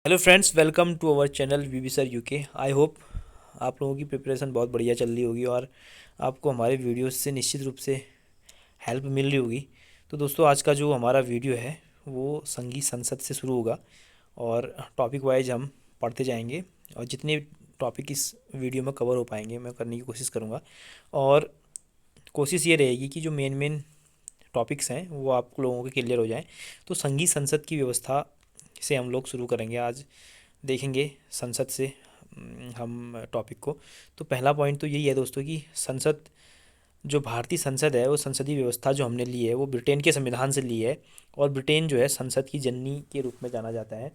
Hello friends, welcome to our channel VB sir UK. I hope आप लोगों की preparation बहुत बढ़िया चल रही होगी और आपको हमारे वीडियोस से निश्चित रूप से हेल्प मिल रही होगी। तो दोस्तों, आज का जो हमारा वीडियो है वो संगीत संसद से शुरू होगा और टॉपिक वाइज हम पढ़ते जाएंगे और जितने टॉपिक इस वीडियो में कवर हो पाएंगे मैं करने की कोशिश करूँगा। और कोशिश ये रहेगी कि जो मेन मेन टॉपिक्स हैं वो आप लोगों के क्लियर हो जाएं। तो संगीत संसद की व्यवस्था से हम लोग शुरू करेंगे आज। देखेंगे संसद से हम टॉपिक को। तो पहला पॉइंट तो यही है दोस्तों कि संसद, जो भारतीय संसद है, वो संसदीय व्यवस्था जो हमने ली है वो ब्रिटेन के संविधान से ली है। और ब्रिटेन जो है संसद की जननी के रूप में जाना जाता है।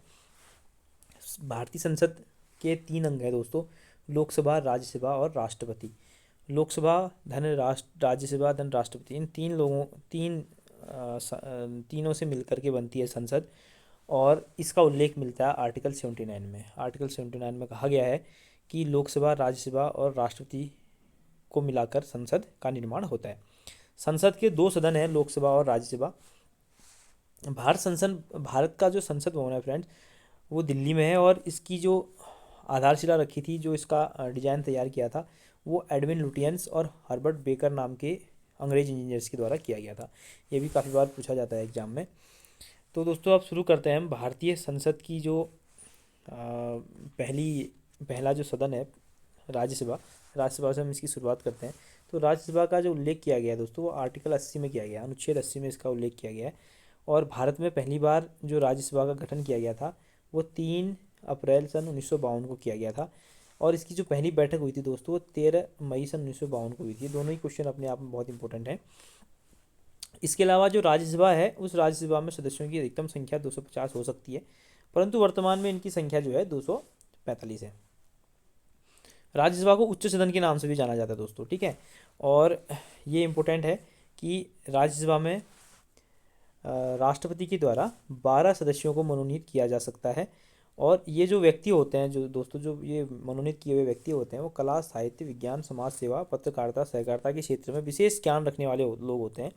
भारतीय संसद के तीन अंग हैं दोस्तों: लोकसभा, राज्यसभा और राष्ट्रपति। लोकसभा धन राष्ट्र राज्यसभा धन राष्ट्रपति, इन तीनों से मिलकर के बनती है संसद। और इसका उल्लेख मिलता है आर्टिकल 79 में। आर्टिकल 79 में कहा गया है कि लोकसभा, राज्यसभा और राष्ट्रपति को मिलाकर संसद का निर्माण होता है। संसद के दो सदन हैं, लोकसभा और राज्यसभा। भारत का जो संसद भवन है फ्रेंड्स, वो दिल्ली में है। और इसकी जो आधारशिला रखी थी, जो इसका डिज़ाइन तैयार किया था, वो एडविन लुटियंस और हर्बर्ट बेकर नाम के अंग्रेज इंजीनियर्स के द्वारा किया गया था। ये भी काफ़ी बार पूछा जाता है एग्जाम में। तो दोस्तों, अब शुरू करते हैं हम भारतीय संसद की जो पहला जो सदन है, राज्यसभा। राज्यसभा से हम इसकी शुरुआत करते हैं। तो राज्यसभा का जो उल्लेख किया गया है दोस्तों, वो आर्टिकल 80 में किया गया है, अनुच्छेद 80 में इसका उल्लेख किया गया है। और भारत में पहली बार जो राज्यसभा का गठन किया गया था वो 3 अप्रैल सन 1952 को किया गया था। और इसकी जो पहली बैठक हुई थी दोस्तों, वो 13 मई सन 1952 को हुई थी। दोनों ही क्वेश्चन अपने आप में बहुत इंपॉर्टेंट हैं। इसके अलावा जो राज्यसभा है, उस राज्यसभा में सदस्यों की अधिकतम संख्या 250 हो सकती है, परंतु वर्तमान में इनकी संख्या जो है 245 है। राज्यसभा को उच्च सदन के नाम से भी जाना जाता है दोस्तों, ठीक है। और ये इम्पोर्टेंट है कि राज्यसभा में राष्ट्रपति के द्वारा 12 सदस्यों को मनोनीत किया जा सकता है। और ये जो व्यक्ति होते हैं, जो दोस्तों जो ये मनोनीत किए हुए व्यक्ति होते हैं, वो कला, साहित्य, विज्ञान, समाज सेवा, पत्रकारिता, सहकारिता के क्षेत्र में विशेष ज्ञान रखने वाले लोग होते हैं।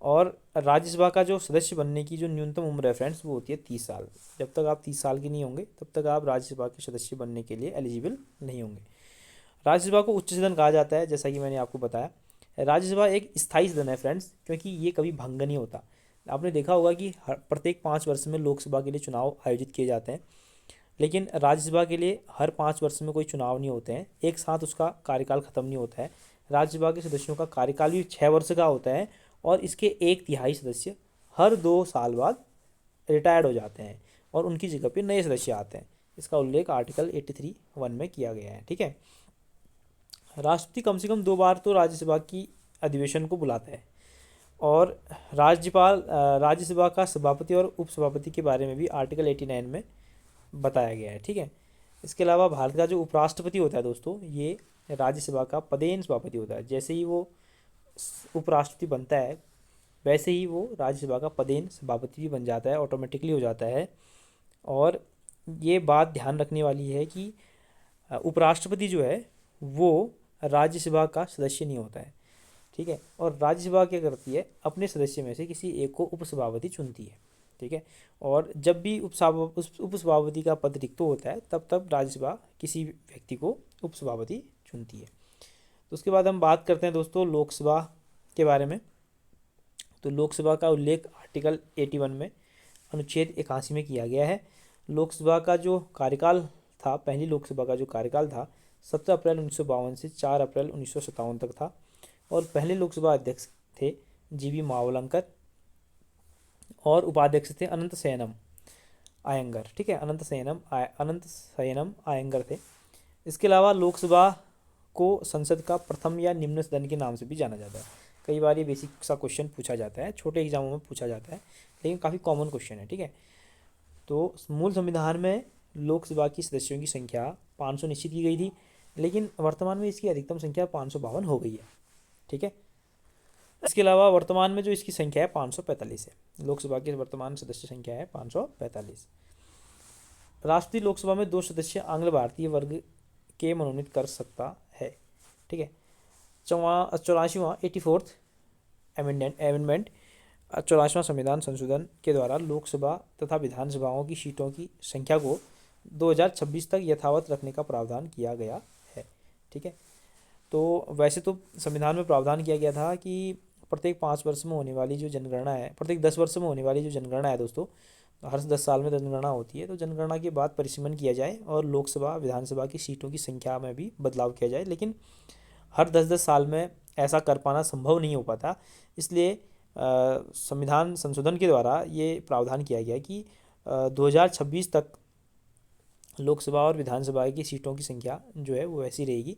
और राज्यसभा का जो सदस्य बनने की जो न्यूनतम उम्र है फ्रेंड्स, वो होती है 30 साल। जब तक आप 30 साल के नहीं होंगे तब तक आप राज्यसभा के सदस्य बनने के लिए एलिजिबल नहीं होंगे। राज्यसभा को उच्च सदन कहा जाता है, जैसा कि मैंने आपको बताया। राज्यसभा एक स्थायी सदन है फ्रेंड्स, क्योंकि ये कभी भंग नहीं होता। आपने देखा होगा कि प्रत्येक 5 वर्ष में लोकसभा के लिए चुनाव आयोजित किए जाते हैं, लेकिन राज्यसभा के लिए हर 5 वर्ष में कोई चुनाव नहीं होते हैं, एक साथ उसका कार्यकाल खत्म नहीं होता है। राज्यसभा के सदस्यों का कार्यकाल भी 6 वर्ष का होता है। और इसके 1/3 सदस्य हर 2 साल बाद रिटायर्ड हो जाते हैं और उनकी जगह पे नए सदस्य आते हैं। इसका उल्लेख आर्टिकल 83(1) में किया गया है, ठीक है। राष्ट्रपति कम से कम 2 बार तो राज्यसभा की अधिवेशन को बुलाता है। और राज्यसभा का सभापति और उपसभापति के बारे में भी आर्टिकल 89 में बताया गया है, ठीक है। इसके अलावा भारत का जो उपराष्ट्रपति होता है दोस्तों, ये राज्यसभा का पदेन सभापति होता है। जैसे ही वो उपराष्ट्रपति बनता है, वैसे ही वो राज्यसभा का पदेन सभापति भी बन जाता है, ऑटोमेटिकली हो जाता है। और ये बात ध्यान रखने वाली है कि उपराष्ट्रपति जो है वो राज्यसभा का सदस्य नहीं होता है, ठीक है। और राज्यसभा क्या करती है, अपने सदस्य में से किसी एक को उपसभापति चुनती है, ठीक है। और जब भी उपसभापति का पद रिक्त होता है, तब तब राज्यसभा किसी व्यक्ति को उपसभापति चुनती है। तो उसके बाद हम बात करते हैं दोस्तों लोकसभा के बारे में। तो लोकसभा का उल्लेख आर्टिकल 81 में, अनुच्छेद 81 में किया गया है। लोकसभा का जो कार्यकाल था, पहली लोकसभा का जो कार्यकाल था, 17 अप्रैल 1952 से 4 अप्रैल 1957 तक था। और पहले लोकसभा अध्यक्ष थे जीवी मावलंकर और उपाध्यक्ष थे अनंत सैनम आयंगर, ठीक है। अनंत सैनम आयंगर थे। इसके अलावा लोकसभा को संसद का प्रथम या निम्न सदन के नाम से भी जाना जाता है। कई बार ये बेसिक सा क्वेश्चन पूछा जाता है, छोटे एग्जामों में पूछा जाता है, लेकिन काफ़ी कॉमन क्वेश्चन है, ठीक है। तो मूल संविधान में लोकसभा की सदस्यों की संख्या 500 निश्चित की गई थी, लेकिन वर्तमान में इसकी अधिकतम संख्या 552 हो गई है, ठीक है। इसके अलावा वर्तमान में जो इसकी संख्या है 545 है। लोकसभा की वर्तमान सदस्य संख्या है 545। राष्ट्रीय लोकसभा में 2 सदस्य आंग्ल भारतीय वर्ग के मनोनीत कर सकता है, ठीक है। 84वां 84th अमेंडमेंट 84वां संविधान संशोधन के द्वारा लोकसभा तथा विधानसभाओं की सीटों की संख्या को 2026 तक यथावत रखने का प्रावधान किया गया है। ठीक है, तो वैसे तो संविधान में प्रावधान किया गया था कि प्रत्येक 5 वर्ष में होने वाली जो जनगणना है, प्रत्येक 10 वर्ष में होने वाली जो जनगणना है दोस्तों, हर 10 साल में जनगणना होती है, तो जनगणना के बाद परिसीमन किया जाए और लोकसभा विधानसभा की सीटों की संख्या में भी बदलाव किया जाए। लेकिन हर 10-10 साल में ऐसा कर पाना संभव नहीं हो पाता, इसलिए संविधान संशोधन के द्वारा ये प्रावधान किया गया कि 2026 तक लोकसभा और विधानसभा की सीटों की संख्या जो है वो वैसी रहेगी।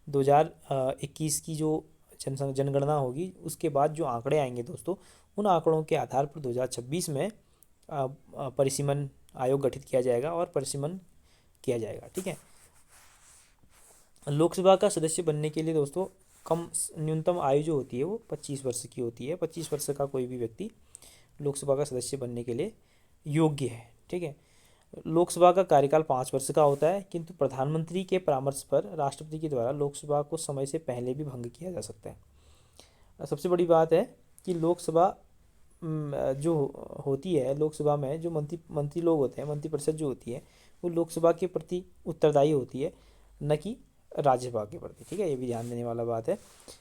2021 की जो जनगणना होगी उसके बाद जो आंकड़े आएंगे दोस्तों, उन आंकड़ों के आधार पर 2026 में परिसीमन आयोग गठित किया जाएगा और परिसीमन किया जाएगा। ठीक है, लोकसभा का सदस्य बनने के लिए दोस्तों न्यूनतम आयु जो होती है वो 25 वर्ष की होती है। 25 वर्ष का कोई भी व्यक्ति लोकसभा का सदस्य बनने के लिए योग्य है। ठीक है, लोकसभा का कार्यकाल 5 वर्ष का होता है, किंतु प्रधानमंत्री के परामर्श पर राष्ट्रपति के द्वारा लोकसभा को समय से पहले भी भंग किया जा सकता है। सबसे बड़ी बात है कि लोकसभा जो होती है, लोकसभा में जो मंत्री लोग होते हैं, मंत्रिपरिषद जो होती है, वो लोकसभा के प्रति उत्तरदायी होती है, न कि राज्यसभा के प्रति। ठीक है, ये भी ध्यान देने वाला बात है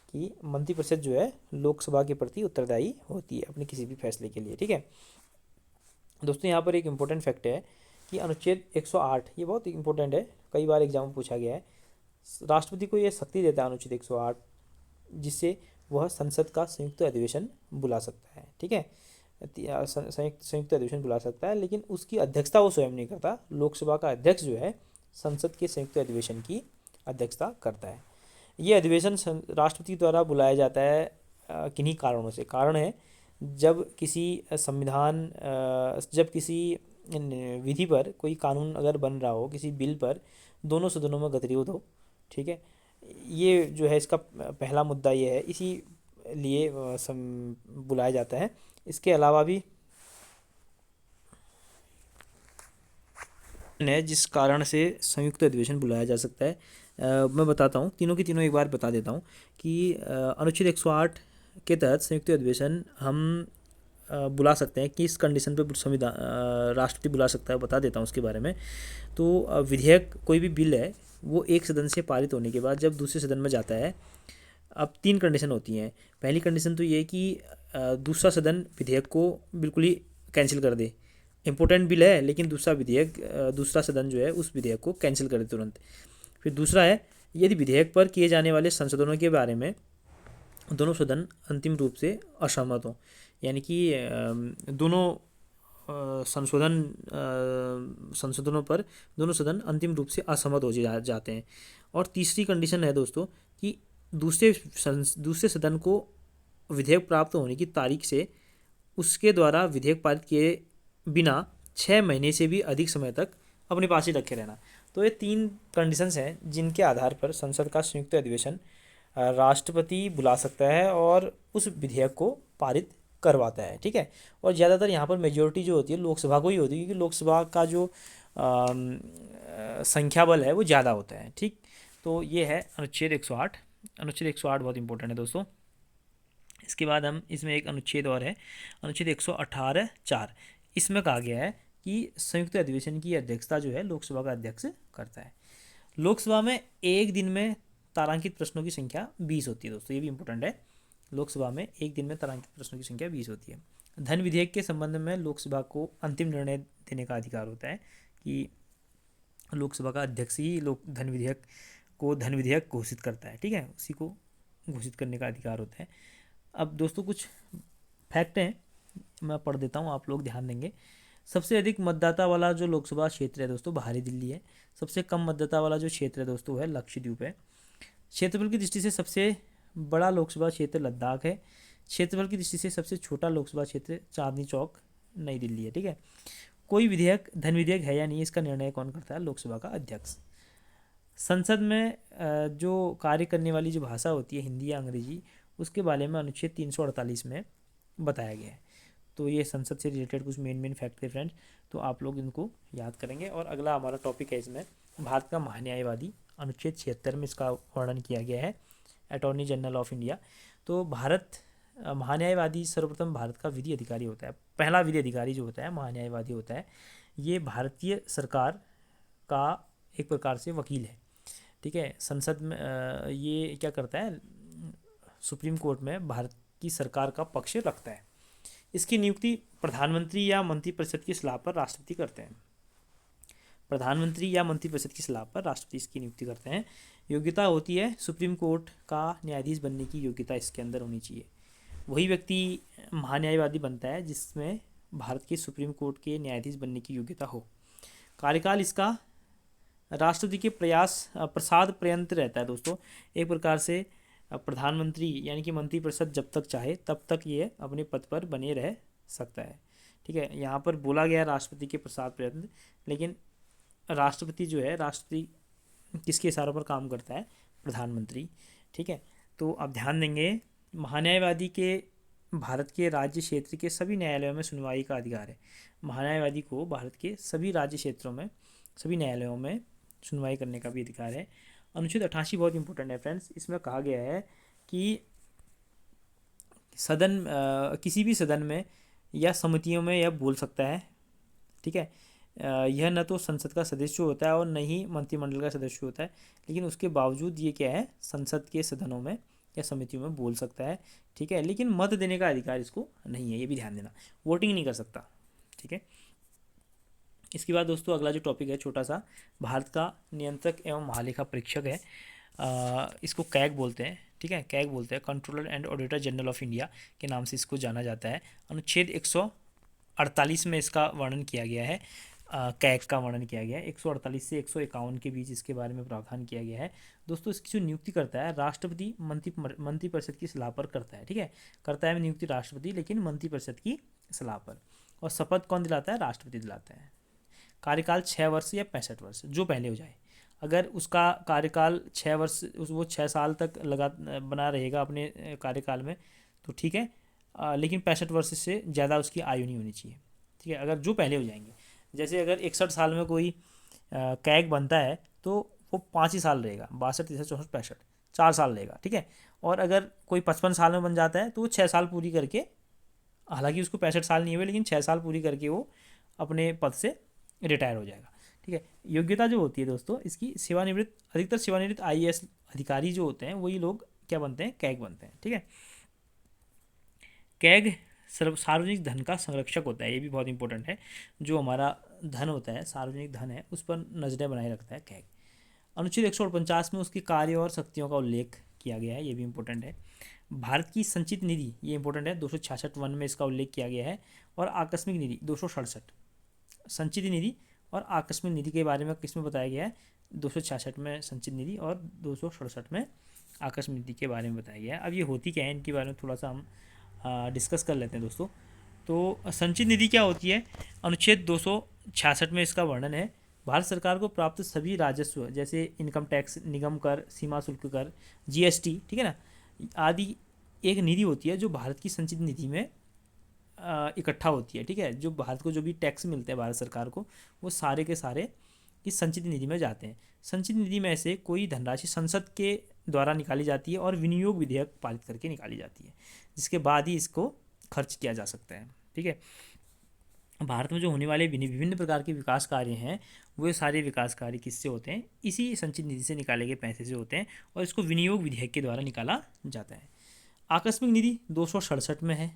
कि मंत्रिपरिषद जो है लोकसभा के प्रति उत्तरदायी होती है अपने किसी भी फैसले के लिए। ठीक है दोस्तों, यहाँ पर एक इम्पोर्टेंट फैक्ट है कि अनुच्छेद 108, ये बहुत इंपॉर्टेंट है, कई बार एग्जाम में पूछा गया है। राष्ट्रपति को ये शक्ति देता है अनुच्छेद 108, जिससे वह संसद का संयुक्त अधिवेशन बुला सकता है। ठीक है, संयुक्त अधिवेशन बुला सकता है, लेकिन उसकी अध्यक्षता वो स्वयं नहीं करता। लोकसभा का अध्यक्ष जो है संसद के संयुक्त अधिवेशन की अध्यक्षता करता है। ये अधिवेशन राष्ट्रपति द्वारा बुलाया जाता है किन्हीं कारणों से। कारण है जब किसी विधि पर कोई कानून अगर बन रहा हो, किसी बिल पर दोनों सदनों में गतिरोध हो। ठीक है, ये जो है इसका पहला मुद्दा ये है, इसी लिए बुलाया जाता है। इसके अलावा भी है जिस कारण से संयुक्त अधिवेशन बुलाया जा सकता है। मैं बताता हूँ, तीनों की तीनों एक बार बता देता हूँ कि अनुच्छेद 108 के तहत संयुक्त अधिवेशन हम बुला सकते हैं। किस कंडीशन पे संविधान राष्ट्रपति बुला सकता है बता देता हूँ उसके बारे में। तो विधेयक, कोई भी बिल है वो एक सदन से पारित होने के बाद जब दूसरे सदन में जाता है, अब 3 कंडीशन होती हैं। पहली कंडीशन तो ये कि दूसरा सदन विधेयक को बिल्कुल ही कैंसिल कर दे। इम्पोर्टेंट बिल है लेकिन दूसरा सदन जो है उस विधेयक को कैंसिल कर दे तुरंत। फिर दूसरा है, यदि विधेयक पर किए जाने वाले संशोधनों के बारे में दोनों सदन अंतिम रूप से असहमत हों, यानी कि दोनों संशोधनों पर दोनों सदन अंतिम रूप से असहमत हो जाते हैं। और तीसरी कंडीशन है दोस्तों कि दूसरे सदन को विधेयक प्राप्त होने की तारीख से उसके द्वारा विधेयक पारित किए बिना 6 महीने से भी अधिक समय तक अपने पास ही रखे रहना। तो ये 3 कंडीशंस हैं जिनके आधार पर संसद का संयुक्त अधिवेशन राष्ट्रपति बुला सकता है और उस विधेयक को पारित करवाता है। ठीक है, और ज़्यादातर यहाँ पर मेजोरिटी जो होती है लोकसभा को ही होती है, क्योंकि लोकसभा का जो संख्या बल है वो ज़्यादा होता है। ठीक, तो ये है अनुच्छेद 108। अनुच्छेद 108 बहुत इंपॉर्टेंट है दोस्तों। इसके बाद हम इसमें एक अनुच्छेद और है, अनुच्छेद 118(4). इसमें कहा गया है कि संयुक्त अधिवेशन की अध्यक्षता जो है लोकसभा का अध्यक्ष करता है। लोकसभा में एक दिन में तारांकित प्रश्नों की संख्या 20 होती है दोस्तों, ये भी इंपॉर्टेंट है। लोकसभा में एक दिन में तारांकित प्रश्नों की संख्या 20 होती है। धन विधेयक के संबंध में लोकसभा को अंतिम निर्णय देने का अधिकार होता है कि लोकसभा का अध्यक्ष ही धन विधेयक घोषित करता है। ठीक है, उसी को घोषित करने का अधिकार होता है। अब दोस्तों कुछ फैक्ट हैं, मैं पढ़ देता हूँ, आप लोग ध्यान देंगे। सबसे अधिक मतदाता वाला जो लोकसभा क्षेत्र है दोस्तों बाहरी दिल्ली है। सबसे कम मतदाता वाला जो क्षेत्र है दोस्तों है लक्षद्वीप है। क्षेत्रफल की दृष्टि से सबसे बड़ा लोकसभा क्षेत्र लद्दाख है। क्षेत्रफल की दृष्टि से सबसे छोटा लोकसभा क्षेत्र चांदनी चौक नई दिल्ली है। ठीक है, कोई धन विधेयक है या नहीं, इसका निर्णय कौन करता है? लोकसभा का अध्यक्ष। संसद में जो कार्य करने वाली जो भाषा होती है हिंदी या अंग्रेजी, उसके बारे में अनुच्छेद 348 में बताया गया है। तो ये संसद से रिलेटेड कुछ मेन फैक्ट थे फ्रेंड्स, तो आप लोग इनको याद करेंगे। और अगला हमारा टॉपिक है इसमें भारत का महान्यायवादी, अनुच्छेद 76 में इसका वर्णन किया गया है, अटॉर्नी जनरल ऑफ इंडिया। तो भारत महान्यायवादी सर्वप्रथम भारत का विधि अधिकारी होता है। पहला विधि अधिकारी जो होता है महान्यायवादी होता है। ये भारतीय सरकार का एक प्रकार से वकील है। ठीक है, संसद में ये क्या करता है, सुप्रीम कोर्ट में भारत की सरकार का पक्ष रखता है। इसकी नियुक्ति प्रधानमंत्री या मंत्रिपरिषद की सलाह पर राष्ट्रपति करते हैं। प्रधानमंत्री या मंत्रिपरिषद की सलाह पर राष्ट्रपति इसकी नियुक्ति करते हैं। योग्यता होती है सुप्रीम कोर्ट का न्यायाधीश बनने की योग्यता इसके अंदर होनी चाहिए। वही व्यक्ति महान्यायवादी बनता है जिसमें भारत के सुप्रीम कोर्ट के न्यायाधीश बनने की योग्यता हो। कार्यकाल इसका राष्ट्रपति के प्रसाद पर्यंत रहता है दोस्तों। एक प्रकार से प्रधानमंत्री यानी कि मंत्रिपरिषद जब तक चाहे तब तक ये अपने पद पर बने रह सकता है। ठीक है, यहाँ पर बोला गया राष्ट्रपति के प्रसाद पर्यंत, लेकिन राष्ट्रपति जो है, राष्ट्रपति किसके इशारों पर काम करता है, प्रधानमंत्री। ठीक है, तो आप ध्यान देंगे महान्यायवादी के भारत के राज्य क्षेत्र के सभी न्यायालयों में सुनवाई का अधिकार है। महान्यायवादी को भारत के सभी राज्य क्षेत्रों में सभी न्यायालयों में सुनवाई करने का भी अधिकार है। अनुच्छेद 88 बहुत इंपॉर्टेंट है फ्रेंड्स। इसमें कहा गया है कि सदन किसी भी सदन में या समितियों में यह बोल सकता है। ठीक है, यह न तो संसद का सदस्य होता है और न ही मंत्रिमंडल का सदस्य होता है, लेकिन उसके बावजूद ये क्या है, संसद के सदनों में या समितियों में बोल सकता है। ठीक है, लेकिन मत देने का अधिकार इसको नहीं है, ये भी ध्यान देना। वोटिंग नहीं कर सकता। ठीक है, इसके बाद दोस्तों अगला जो टॉपिक है छोटा सा, भारत का नियंत्रक एवं महालेखा परीक्षक है। इसको कैग बोलते हैं। ठीक है, कैग बोलते हैं, controller and auditor general of India के नाम से इसको जाना जाता है। अनुच्छेद 148 में इसका वर्णन किया गया है। कैग का वर्णन किया गया है। 148 से 151 के बीच इसके बारे में प्रावधान किया गया है। दोस्तों इसकी जो नियुक्ति करता है राष्ट्रपति मंत्रिपरिषद की सलाह पर करता है। ठीक है, करता है नियुक्ति राष्ट्रपति, लेकिन मंत्रिपरिषद की सलाह पर। और शपथ कौन दिलाता है, राष्ट्रपति दिलाता है। कार्यकाल 6 वर्ष या 65 वर्ष, जो पहले हो जाए। अगर उसका कार्यकाल 6 वर्ष, वो 6 साल तक बना रहेगा अपने कार्यकाल में तो ठीक है, लेकिन 65 वर्ष से ज़्यादा उसकी आयु नहीं होनी चाहिए। ठीक है, अगर जो पहले हो जाएंगे, जैसे अगर 61 साल में कोई कैग बनता है तो वो 5 ही साल रहेगा, 62, 63, 64, 65, 4 साल रहेगा। ठीक है, और अगर कोई 55 साल में बन जाता है तो वो 6 साल पूरी करके, हालांकि उसको 65 साल नहीं हुए, लेकिन 6 साल पूरी करके वो अपने पद से रिटायर हो जाएगा। ठीक है, योग्यता जो होती है दोस्तों इसकी, सेवानिवृत्त, अधिकतर सेवानिवृत्त IAS अधिकारी जो होते हैं वही लोग क्या बनते हैं, कैग बनते हैं। ठीक है, कैग सार्वजनिक धन का संरक्षक होता है। ये भी बहुत इंपॉर्टेंट है। जो हमारा धन होता है, सार्वजनिक धन है, उस पर नजरें बनाए रखता है कैग। अनुच्छेद 149 में उसके कार्य और शक्तियों का उल्लेख किया गया है। ये भी इंपॉर्टेंट है। भारत की संचित निधि, ये इंपॉर्टेंट है, 266 में इसका उल्लेख किया गया है। और आकस्मिक निधि 267, संचित निधि और आकस्मिक निधि के बारे में किसमें बताया गया है, 266 में संचित निधि और 267 में आकस्मिक निधि के बारे में बताया गया है। अब ये होती क्या है, इनके बारे में थोड़ा सा हम डिस्कस कर लेते हैं दोस्तों। तो संचित निधि क्या होती है, अनुच्छेद 266 में इसका वर्णन है। भारत सरकार को प्राप्त सभी राजस्व, जैसे इनकम टैक्स, निगम कर, सीमा शुल्क कर, GST, ठीक है ना, आदि एक निधि होती है जो भारत की संचित निधि में इकट्ठा होती है। ठीक है, जो भारत को जो भी टैक्स मिलते हैं भारत सरकार को, वो सारे के सारे इस संचित निधि में जाते हैं। संचित निधि में से कोई धनराशि संसद के द्वारा निकाली जाती है और विनियोग विधेयक पारित करके निकाली जाती है, जिसके बाद ही इसको खर्च किया जा सकता है। ठीक है, भारत में जो होने वाले विभिन्न प्रकार के विकास कार्य हैं, वो सारे विकास कार्य किससे होते हैं, इसी संचित निधि से निकाले गए पैसे से होते हैं, और इसको विनियोग विधेयक के द्वारा निकाला जाता है। आकस्मिक निधि 267 में है।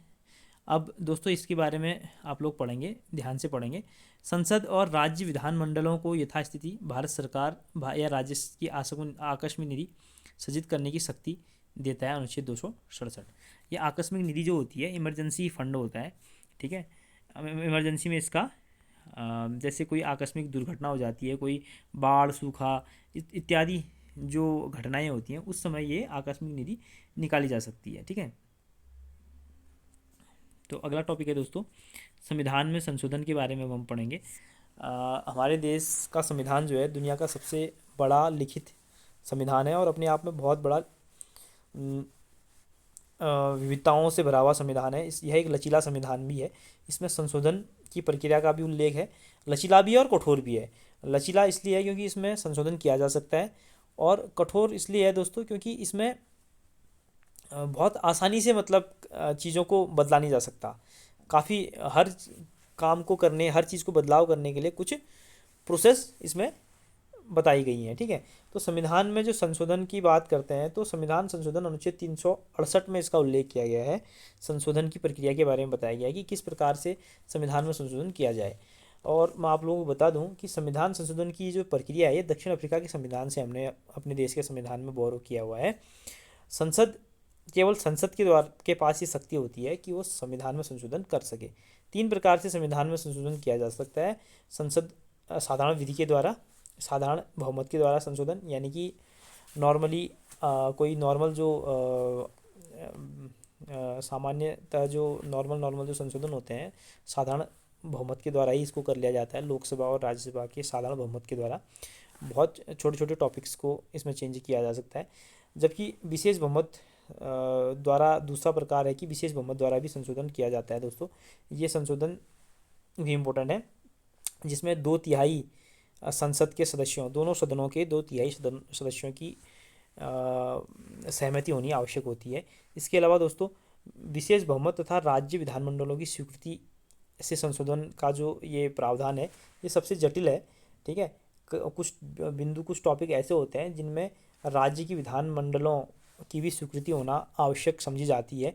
अब दोस्तों इसके बारे में आप लोग पढ़ेंगे, ध्यान से पढ़ेंगे। संसद और राज्य विधानमंडलों को यथास्थिति भारत सरकार या राज्य की आकस्मिक निधि सृजित करने की शक्ति देता है अनुच्छेद 267। ये आकस्मिक निधि जो होती है इमरजेंसी फंड होता है। ठीक है, इमरजेंसी में इसका जैसे कोई आकस्मिक दुर्घटना हो जाती है, कोई बाढ़, सूखा इत्यादि जो घटनाएं होती हैं, उस समय ये आकस्मिक निधि निकाली जा सकती है। ठीक है, तो अगला टॉपिक है दोस्तों, संविधान में संशोधन के बारे में हम पढ़ेंगे। हमारे देश का संविधान जो है दुनिया का सबसे बड़ा लिखित संविधान है और अपने आप में बहुत बड़ा विविधताओं से भरा हुआ संविधान है। यह एक लचीला संविधान भी है। इसमें संशोधन की प्रक्रिया का भी उल्लेख है। लचीला भी है और कठोर भी है। लचीला इसलिए है क्योंकि इसमें संशोधन किया जा सकता है, और कठोर इसलिए है दोस्तों क्योंकि इसमें बहुत आसानी से मतलब चीज़ों को बदला नहीं जा सकता। काफ़ी हर काम को करने, हर चीज़ को बदलाव करने के लिए कुछ प्रोसेस इसमें बताई गई हैं, ठीक है। तो संविधान में जो संशोधन की बात करते हैं तो संविधान संशोधन अनुच्छेद 368 में इसका उल्लेख किया गया है। संशोधन की प्रक्रिया के बारे में बताया गया है कि किस प्रकार से संविधान में संशोधन किया जाए। और मैं आप लोगों को बता दूं कि संविधान संशोधन की जो प्रक्रिया है ये दक्षिण अफ्रीका के संविधान से हमने अपने देश के संविधान में बोरो किया हुआ है। संसद, केवल संसद के द्वारा के पास ये शक्ति होती है कि वो संविधान में संशोधन कर सके। तीन प्रकार से संविधान में संशोधन किया जा सकता है। संसद साधारण विधि के द्वारा, साधारण बहुमत के द्वारा संशोधन, यानी कि नॉर्मली कोई नॉर्मल जो सामान्यतः जो नॉर्मल नॉर्मल जो संशोधन होते हैं साधारण बहुमत के द्वारा ही इसको कर लिया जाता है, लोकसभा और राज्यसभा के साधारण बहुमत के द्वारा। बहुत छोटे छोटे टॉपिक्स को इसमें चेंज किया जा सकता है। जबकि विशेष बहुमत द्वारा दूसरा प्रकार है कि विशेष बहुमत द्वारा भी संशोधन किया जाता है दोस्तों। ये संशोधन भी इम्पोर्टेंट है, जिसमें 2/3 संसद के सदस्यों, दोनों सदनों के 2/3 सदस्यों की सहमति होनी आवश्यक होती है। इसके अलावा दोस्तों विशेष बहुमत तथा राज्य विधानमंडलों की स्वीकृति से संशोधन का जो ये प्रावधान है ये सबसे जटिल है, ठीक है। कुछ बिंदु, कुछ टॉपिक ऐसे होते हैं जिनमें राज्य की विधानमंडलों की भी स्वीकृति होना आवश्यक समझी जाती है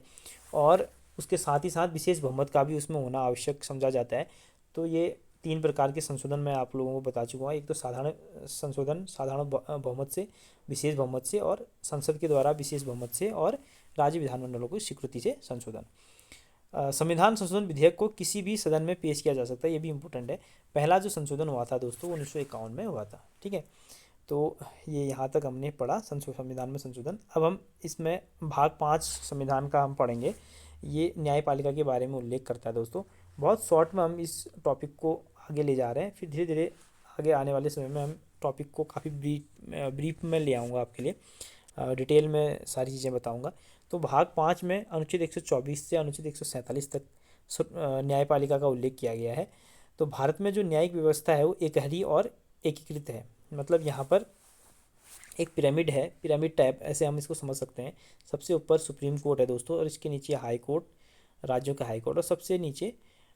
और उसके साथ ही साथ विशेष बहुमत का भी उसमें होना आवश्यक समझा जाता है। तो ये तीन प्रकार के संशोधन मैं आप लोगों को बता चुका हूँ। एक तो साधारण संशोधन साधारण बहुमत से, विशेष बहुमत से और संसद के द्वारा विशेष बहुमत से, और राज्य विधानमंडलों की स्वीकृति से संशोधन। संविधान संशोधन विधेयक को किसी भी सदन में पेश किया जा सकता है, ये भी इम्पोर्टेंट है। पहला जो संशोधन हुआ था दोस्तों 1951 में हुआ था, ठीक है। तो ये यहाँ तक हमने पढ़ा संविधान में संशोधन। अब हम इसमें भाग 5 संविधान का हम पढ़ेंगे। ये न्यायपालिका के बारे में उल्लेख करता है दोस्तों। बहुत शॉर्ट में हम इस टॉपिक को आगे ले जा रहे हैं, फिर धीरे धीरे आगे आने वाले समय में हम टॉपिक को काफ़ी ब्रीफ में ले आऊँगा आपके लिए, डिटेल में सारी चीज़ें बताऊँगा। तो भाग 5 में अनुच्छेद 124 से अनुच्छेद 147 तक न्यायपालिका का उल्लेख किया गया है। तो भारत में जो न्यायिक व्यवस्था है वो एकहरी और एकीकृत है। मतलब यहाँ पर एक पिरामिड है, पिरामिड टाइप ऐसे हम इसको समझ सकते हैं। सबसे ऊपर सुप्रीम कोर्ट है दोस्तों, और इसके नीचे हाई कोर्ट, राज्यों का हाई कोर्ट, और सबसे नीचे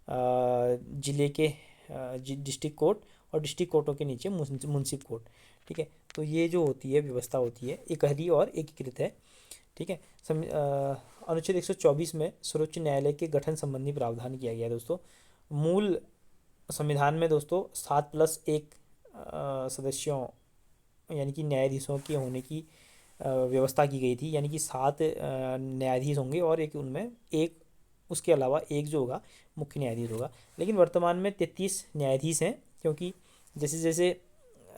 जिले के डिस्ट्रिक्ट कोर्ट, और डिस्ट्रिक्ट कोर्टों के नीचे मुंसिफ कोर्ट, ठीक है। तो ये जो होती है व्यवस्था होती है एकहरी और एकीकृत है, ठीक है। अनुच्छेद 124 में सर्वोच्च न्यायालय के गठन संबंधी प्रावधान किया गया है दोस्तों। मूल संविधान में दोस्तों 7+1 सदस्यों यानी कि न्यायाधीशों के होने की व्यवस्था की गई थी, यानी कि 7 न्यायाधीश होंगे और एक उनमें एक, उसके अलावा एक जो होगा मुख्य न्यायाधीश होगा। लेकिन वर्तमान में 33 न्यायाधीश हैं, क्योंकि जैसे जैसे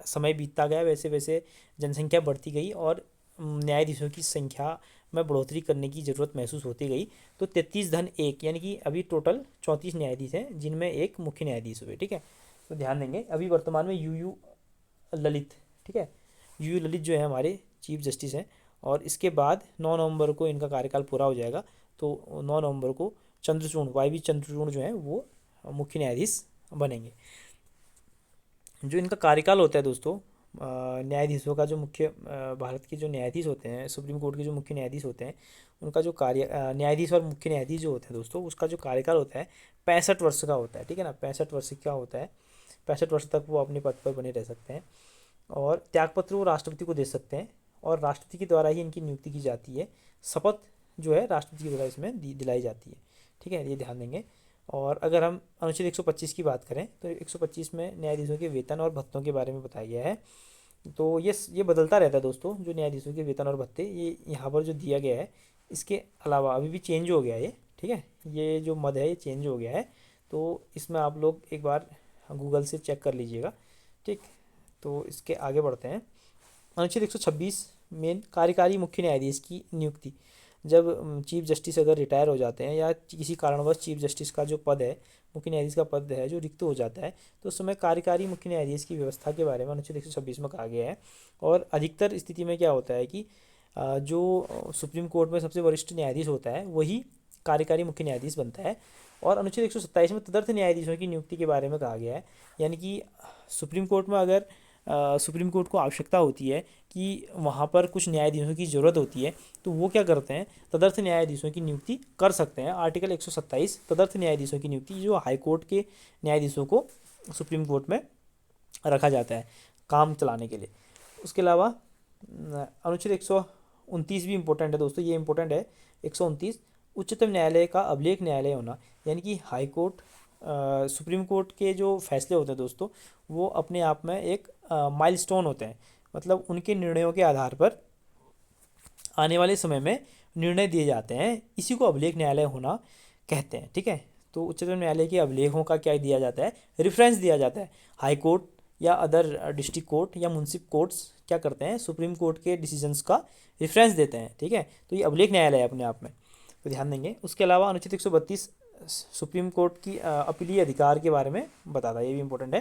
समय बीतता गया वैसे वैसे जनसंख्या बढ़ती गई और न्यायाधीशों की संख्या में बढ़ोतरी करने की ज़रूरत महसूस होती गई। तो 33+1 यानी कि अभी टोटल 34 न्यायाधीश हैं, जिनमें एक मुख्य न्यायाधीश हुए, ठीक है। तो ध्यान देंगे अभी वर्तमान में यू ललित, ठीक है, यू ललित जो है हमारे चीफ जस्टिस हैं, और इसके बाद 9 नवंबर को इनका कार्यकाल पूरा हो जाएगा। तो 9 नवंबर को चंद्रचूड़, वाई चंद्रचूड़ जो हैं वो मुख्य न्यायाधीश बनेंगे। जो इनका कार्यकाल होता है दोस्तों, न्यायाधीशों का जो मुख्य भारत के जो न्यायाधीश होते हैं, सुप्रीम कोर्ट के जो मुख्य न्यायाधीश होते हैं, उनका जो न्यायाधीश और मुख्य न्यायाधीश जो होते हैं दोस्तों, उसका जो कार्यकाल होता है 65 वर्ष का होता है, ठीक है ना। 65 वर्ष का होता है, 65 वर्ष तक वो अपने पद पर बने रह सकते हैं, और त्यागपत्र वो राष्ट्रपति को दे सकते हैं, और राष्ट्रपति के द्वारा ही इनकी नियुक्ति की जाती है। शपथ जो है राष्ट्रपति के द्वारा इसमें दिलाई जाती है, ठीक है, ये ध्यान देंगे। और अगर हम अनुच्छेद 125 की बात करें तो 125 में न्यायाधीशों के वेतन और भत्तों के बारे में बताया गया है। तो ये बदलता रहता है दोस्तों, जो न्यायाधीशों के वेतन और भत्ते ये यहाँ पर जो दिया गया है, इसके अलावा अभी भी चेंज हो गया है ये, ठीक है, ये जो मद है ये चेंज हो गया है। तो इसमें आप लोग एक बार गूगल से चेक कर लीजिएगा, ठीक। तो इसके आगे बढ़ते हैं। अनुच्छेद 126 में कार्यकारी मुख्य न्यायाधीश की नियुक्ति। जब चीफ जस्टिस अगर रिटायर हो जाते हैं या किसी कारणवश चीफ जस्टिस का जो पद है, मुख्य न्यायाधीश का पद है, जो रिक्त हो जाता है, तो उस समय कार्यकारी मुख्य न्यायाधीश की व्यवस्था के बारे में अनुच्छेद 126 में कहा गया है। और अधिकतर स्थिति में क्या होता है कि जो सुप्रीम कोर्ट में सबसे वरिष्ठ न्यायाधीश होता है वही कार्यकारी मुख्य न्यायाधीश बनता है। और अनुच्छेद 127 में तदर्थ न्यायाधीशों की नियुक्ति के बारे में कहा गया है, यानी कि सुप्रीम कोर्ट में अगर सुप्रीम कोर्ट को आवश्यकता होती है कि वहाँ पर कुछ न्यायाधीशों की ज़रूरत होती है, तो वो क्या करते हैं, तदर्थ न्यायाधीशों की नियुक्ति कर सकते हैं। आर्टिकल 127 तदर्थ न्यायाधीशों की नियुक्ति, जो हाई कोर्ट के न्यायाधीशों को सुप्रीम कोर्ट में रखा जाता है काम चलाने के लिए। उसके अलावा अनुच्छेद 129 भी इम्पोर्टेंट है दोस्तों, ये इम्पोर्टेंट है 129, उच्चतम न्यायालय का अभिलेख न्यायालय होना। यानी कि हाई कोर्ट, सुप्रीम कोर्ट के जो फैसले होते हैं दोस्तों, वो अपने आप में एक माइलस्टोन होते हैं। मतलब उनके निर्णयों के आधार पर आने वाले समय में निर्णय दिए जाते हैं, इसी को अभिलेख न्यायालय होना कहते हैं। ठीक है, तो उच्चतम न्यायालय के अभिलेखों का क्या दिया जाता है, रेफरेंस दिया जाता है। हाई कोर्ट या अदर डिस्ट्रिक्ट कोर्ट या म्युनिसिपल कोर्ट्स क्या करते हैं, सुप्रीम कोर्ट के डिसीजंस का रेफरेंस देते हैं। ठीक है, तो ये अभिलेख न्यायालय है अपने आप में, तो ध्यान देंगे। उसके अलावा अनुच्छेद 132 सुप्रीम कोर्ट की अपीलीय अधिकार के बारे में बताता है, ये भी इंपॉर्टेंट है।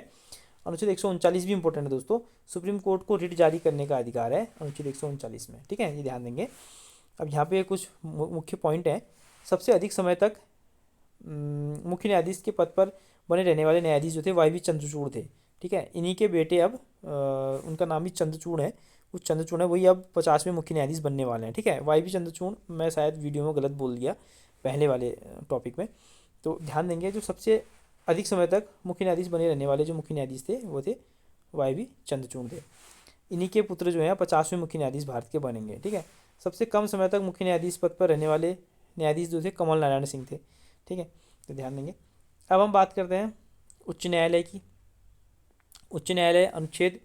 अनुच्छेद 139 भी इंपॉर्टेंट है दोस्तों, सुप्रीम कोर्ट को रिट जारी करने का अधिकार है अनुच्छेद 139 में। ठीक है, ये ध्यान देंगे। अब यहाँ पे कुछ मुख्य पॉइंट हैं। सबसे अधिक समय तक मुख्य न्यायाधीश के पद पर बने रहने वाले न्यायाधीश जो थे वाई वी चंद्रचूड़ थे। ठीक है, इन्हीं के बेटे अब उनका नाम भी चंद्रचूड़ है, कुछ चंद्रचूड़ है, वही अब 50वें मुख्य न्यायाधीश बनने वाले हैं। ठीक है, वाई वी चंद्रचूड़, मैं शायद वीडियो में गलत बोल दिया पहले वाले टॉपिक में, तो ध्यान देंगे। जो सबसे अधिक समय तक मुख्य न्यायाधीश बने रहने वाले जो मुख्य न्यायाधीश थे वो थे वाई वी चंद्रचूड़ थे। इन्हीं के पुत्र जो हैं 50वें मुख्य न्यायाधीश भारत के बनेंगे। ठीक है, सबसे कम समय तक मुख्य न्यायाधीश पद पर रहने वाले न्यायाधीश जो थे कमल नारायण सिंह थे। ठीक है, तो ध्यान देंगे। अब हम बात करते हैं उच्च न्यायालय की। उच्च न्यायालय अनुच्छेद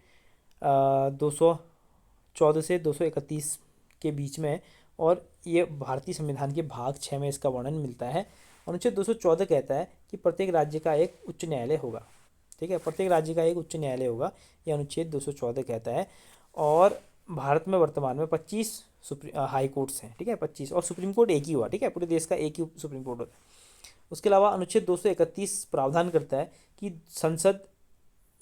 214 से 231 के बीच में है, और ये भारतीय संविधान के भाग 6 में इसका वर्णन मिलता है। अनुच्छेद 214 कहता है कि प्रत्येक राज्य का एक उच्च न्यायालय होगा। ठीक है, प्रत्येक राज्य का एक उच्च न्यायालय होगा, यह अनुच्छेद 214 कहता है। और भारत में वर्तमान में 25 हाई कोर्ट्स हैं। ठीक है, 25, और सुप्रीम कोर्ट एक ही हुआ। ठीक है, पूरे देश का एक ही सुप्रीम कोर्ट होता है। उसके अलावा अनुच्छेद 231 प्रावधान करता है कि संसद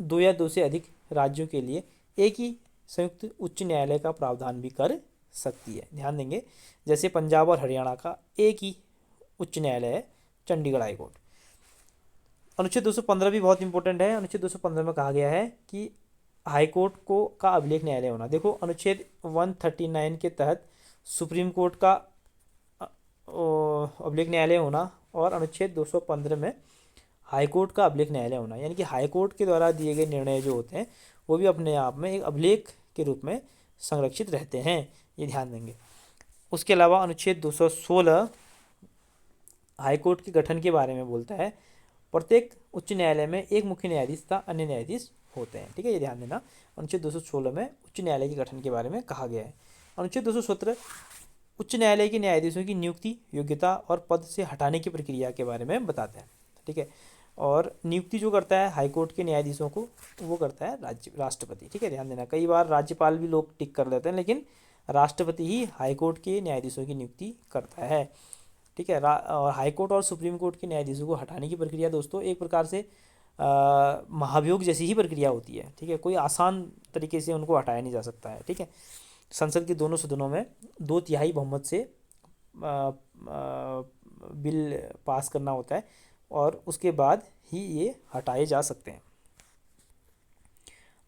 2 या 2 से अधिक राज्यों के लिए एक ही संयुक्त उच्च न्यायालय का प्रावधान भी कर सकती है। ध्यान देंगे, जैसे पंजाब और हरियाणा का एक ही उच्च न्यायालय है, चंडीगढ़ हाई कोर्ट। अनुच्छेद 215 भी बहुत इंपॉर्टेंट है। अनुच्छेद 215 में कहा गया है कि हाई कोर्ट को का अभिलेख न्यायालय होना। देखो, अनुच्छेद 139 के तहत सुप्रीम कोर्ट का अभिलेख न्यायालय होना, और अनुच्छेद 215 में हाई कोर्ट का अभिलेख न्यायालय होना। यानी कि हाई कोर्ट के द्वारा दिए गए निर्णय जो होते हैं वो भी अपने आप में एक अभिलेख के रूप में संरक्षित रहते हैं, ये ध्यान देंगे। उसके अलावा अनुच्छेद 216 हाई कोर्ट के गठन के बारे में बोलता है। प्रत्येक उच्च न्यायालय में एक मुख्य न्यायाधीश तथा अन्य न्यायाधीश होते हैं। ठीक है, ये ध्यान देना। अनुच्छेद 216 में उच्च न्यायालय के गठन के बारे में कहा गया है। अनुच्छेद 217 उच्च न्यायालय के न्यायाधीशों की नियुक्ति, योग्यता और पद से हटाने की प्रक्रिया के बारे में बताता है। ठीक है, और नियुक्ति जो करता है हाई कोर्ट के न्यायाधीशों को, वो करता है राष्ट्रपति। ठीक है, ध्यान देना। कई बार राज्यपाल भी लोग टिक कर देते हैं, लेकिन राष्ट्रपति ही हाई कोर्ट के न्यायाधीशों की नियुक्ति करता है। ठीक है, और हाई कोर्ट और सुप्रीम कोर्ट के न्यायाधीशों को हटाने की प्रक्रिया दोस्तों एक प्रकार से महाभियोग जैसी ही प्रक्रिया होती है। ठीक है, कोई आसान तरीके से उनको हटाया नहीं जा सकता है। ठीक है, संसद के दोनों सदनों में 2/3 बहुमत से बिल पास करना होता है, और उसके बाद ही ये हटाए जा सकते हैं।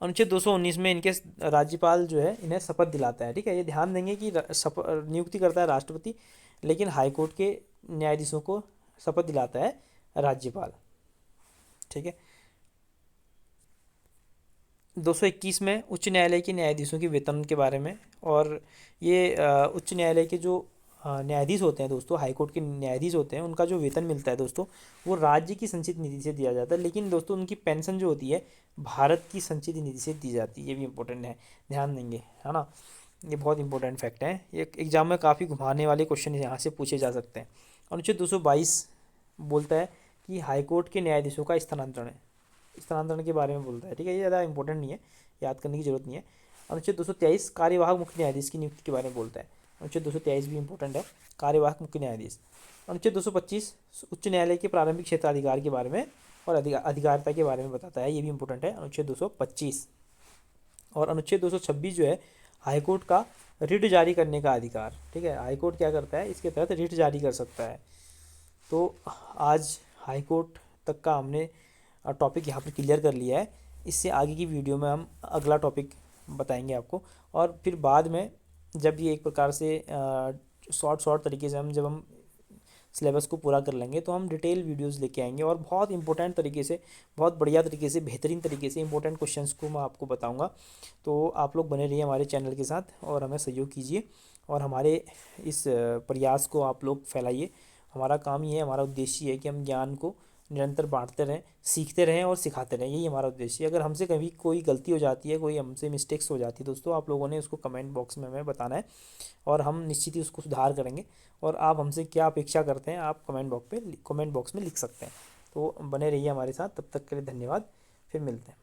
अनुच्छेद 219 में इनके राज्यपाल जो है इन्हें शपथ दिलाता है। ठीक है, ये ध्यान देंगे कि नियुक्ति करता है राष्ट्रपति, लेकिन हाई कोर्ट के न्यायाधीशों को शपथ दिलाता है राज्यपाल। ठीक है, 221 में उच्च न्यायालय के न्यायाधीशों के वेतन के बारे में, और ये उच्च न्यायालय के जो न्यायाधीश होते हैं दोस्तों, हाई कोर्ट के न्यायाधीश होते हैं, उनका जो वेतन मिलता है दोस्तों वो राज्य की संचित निधि से दिया जाता है, लेकिन दोस्तों उनकी पेंशन जो होती है भारत की संचित निधि से दी जाती है। ये भी इंपॉर्टेंट है, ध्यान देंगे, है ना। ये बहुत इंपॉर्टेंट फैक्ट है, ये एग्जाम में काफ़ी घुमाने वाले क्वेश्चन यहाँ से पूछे जा सकते हैं। अनुच्छेद 222 बोलता है कि हाई कोर्ट के न्यायाधीशों का स्थानांतरण के बारे में बोलता है। ठीक है, ये ज़्यादा इंपॉर्टेंट नहीं है, याद करने की जरूरत नहीं है। अनुच्छेद 223 कार्यवाहक मुख्य न्यायाधीश की नियुक्ति के बारे में बोलता है। अनुच्छेद 223 भी इंपॉर्टेंट है, कार्यवाहक मुख्य न्यायाधीश। अनुच्छेद 225 उच्च न्यायालय के प्रारंभिक क्षेत्राधिकार के बारे में और अधिकारिता के बारे में बताता है, ये भी इंपॉर्टेंट है, अनुच्छेद 225। और अनुच्छेद 226 जो है हाई कोर्ट का रिट जारी करने का अधिकार। ठीक है, हाई कोर्ट क्या करता है, इसके तहत रिट जारी कर सकता है। तो आज हाई कोर्ट तक का हमने टॉपिक यहाँ पर क्लियर कर लिया है। इससे आगे की वीडियो में हम अगला टॉपिक बताएंगे आपको। और फिर बाद में जब ये एक प्रकार से शॉर्ट शॉर्ट तरीके से जब हम सिलेबस को पूरा कर लेंगे तो हम डिटेल वीडियोस लेके आएंगे और बहुत इंपॉर्टेंट तरीके से, बहुत बढ़िया तरीके से, बेहतरीन तरीके से इंपॉर्टेंट क्वेश्चंस को मैं आपको बताऊंगा। तो आप लोग बने रहिए हमारे चैनल के साथ और हमें सहयोग कीजिए और हमारे इस प्रयास को आप लोग फैलाइए। हमारा काम ये है, हमारा उद्देश्य है कि हम ज्ञान को निरंतर बांटते रहें, सीखते रहें और सिखाते रहें, यही हमारा उद्देश्य है। अगर हमसे कभी कोई गलती हो जाती है, कोई हमसे मिस्टेक्स हो जाती है दोस्तों, आप लोगों ने उसको कमेंट बॉक्स में हमें बताना है और हम निश्चित ही उसको सुधार करेंगे। और आप हमसे क्या अपेक्षा करते हैं आप कमेंट बॉक्स में लिख सकते हैं। तो बने रहिए हमारे साथ, तब तक के लिए धन्यवाद, फिर मिलते हैं।